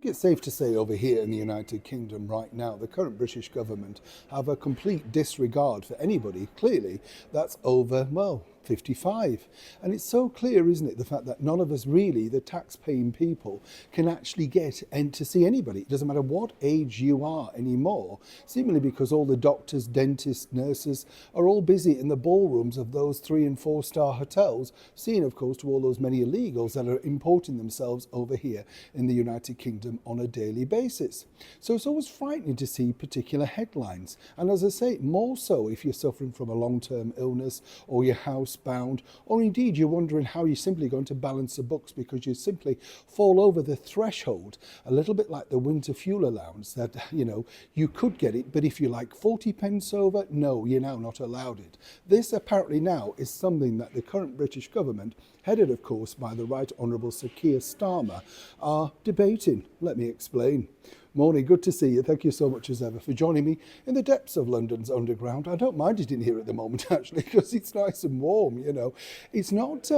It's safe to say over here in the United Kingdom right now, the current British government have a complete disregard for anybody, clearly, that's over, well, 55. And it's so clear, isn't it, the fact that none of us really, the tax-paying people, can actually get and to see anybody. It doesn't matter what age you are anymore, seemingly because all the doctors, dentists, nurses are all busy in the ballrooms of those 3- and 4-star hotels, seeing, of course, to all those many illegals that are importing themselves over here in the United Kingdom on a daily basis. So it's always frightening to see particular headlines. And as I say, more so if you're suffering from a long-term illness or you're housebound, or indeed you're wondering how you're simply going to balance the books because you simply fall over the threshold, a little bit like the winter fuel allowance that, you could get it, but if you're like 40 pence over, no, you're now not allowed it. This apparently now is something that the current British government, headed of course by the Right Honourable Sir Keir Starmer, are debating. Let me explain. Morning, good to see you. Thank you so much as ever for joining me in the depths of London's underground. I don't mind it in here at the moment actually because it's nice and warm, It's not,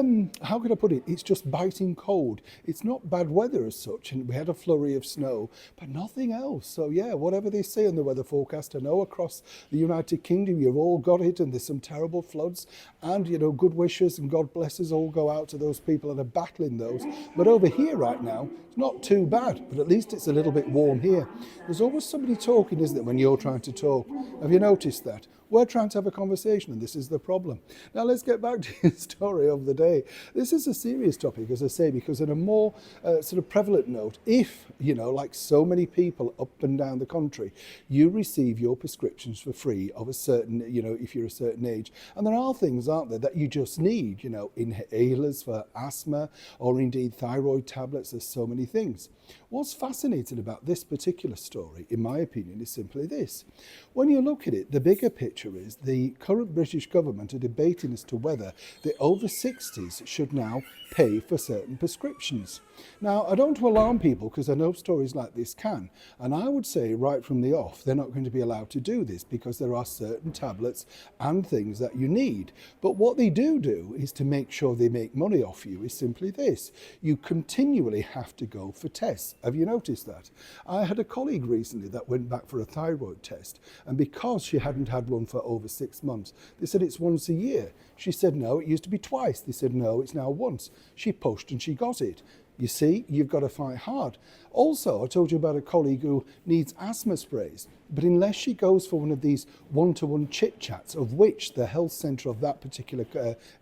how can I put it, it's just biting cold. It's not bad weather as such, and we had a flurry of snow, but nothing else. So yeah, whatever they say in the weather forecast, I know across the United Kingdom you've all got it and there's some terrible floods, and good wishes and God blesses all go out to those people that are battling those. But over here right now, it's not too bad, but at least it's a little bit warm here. There's always somebody talking, isn't it, when you're trying to talk? Have you noticed that? We're trying to have a conversation and this is the problem. Now let's get back to the story of the day. This is a serious topic, as I say, because on a more sort of prevalent note, if, like so many people up and down the country, you receive your prescriptions for free of a certain, if you're a certain age. And there are things, aren't there, that you just need, inhalers for asthma or indeed thyroid tablets. There's so many things. What's fascinating about this particular story, in my opinion, is simply this. When you look at it, the bigger picture is the current British government are debating as to whether the over 60s should now pay for certain prescriptions. Now, I don't want to alarm people because I know stories like this can, and I would say right from the off, they're not going to be allowed to do this because there are certain tablets and things that you need. But what they do is to make sure they make money off you is simply this. You continually have to go for tests. Have you noticed that? I had a colleague recently that went back for a thyroid test, and because she hadn't had one for over 6 months, they said it's once a year. She said no, it used to be twice. They said no, it's now once. She pushed and she got it. You see, you've got to fight hard. Also, I told you about a colleague who needs asthma sprays, but unless she goes for one of these one-to-one chit-chats, of which the health centre of that particular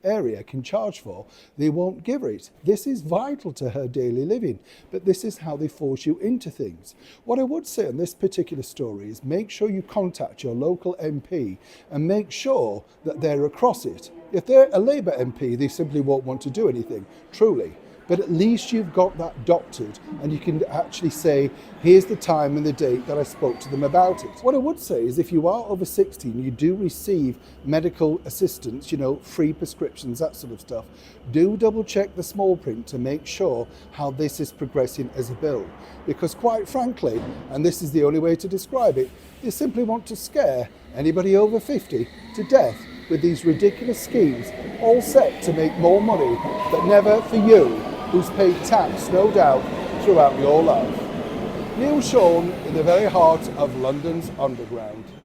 area can charge for, they won't give her it. This is vital to her daily living, but this is how they force you into things. What I would say on this particular story is make sure you contact your local MP and make sure that they're across it. If they're a Labour MP, they simply won't want to do anything, truly. But at least you've got that doctored and you can actually say, here's the time and the date that I spoke to them about it. What I would say is if you are over 60 and you do receive medical assistance, free prescriptions, that sort of stuff, do double check the small print to make sure how this is progressing as a bill. Because quite frankly, and this is the only way to describe it, they simply want to scare anybody over 50 to death with these ridiculous schemes, all set to make more money, but never for you, who's paid tax, no doubt, throughout your life. Neil Sean in the very heart of London's underground.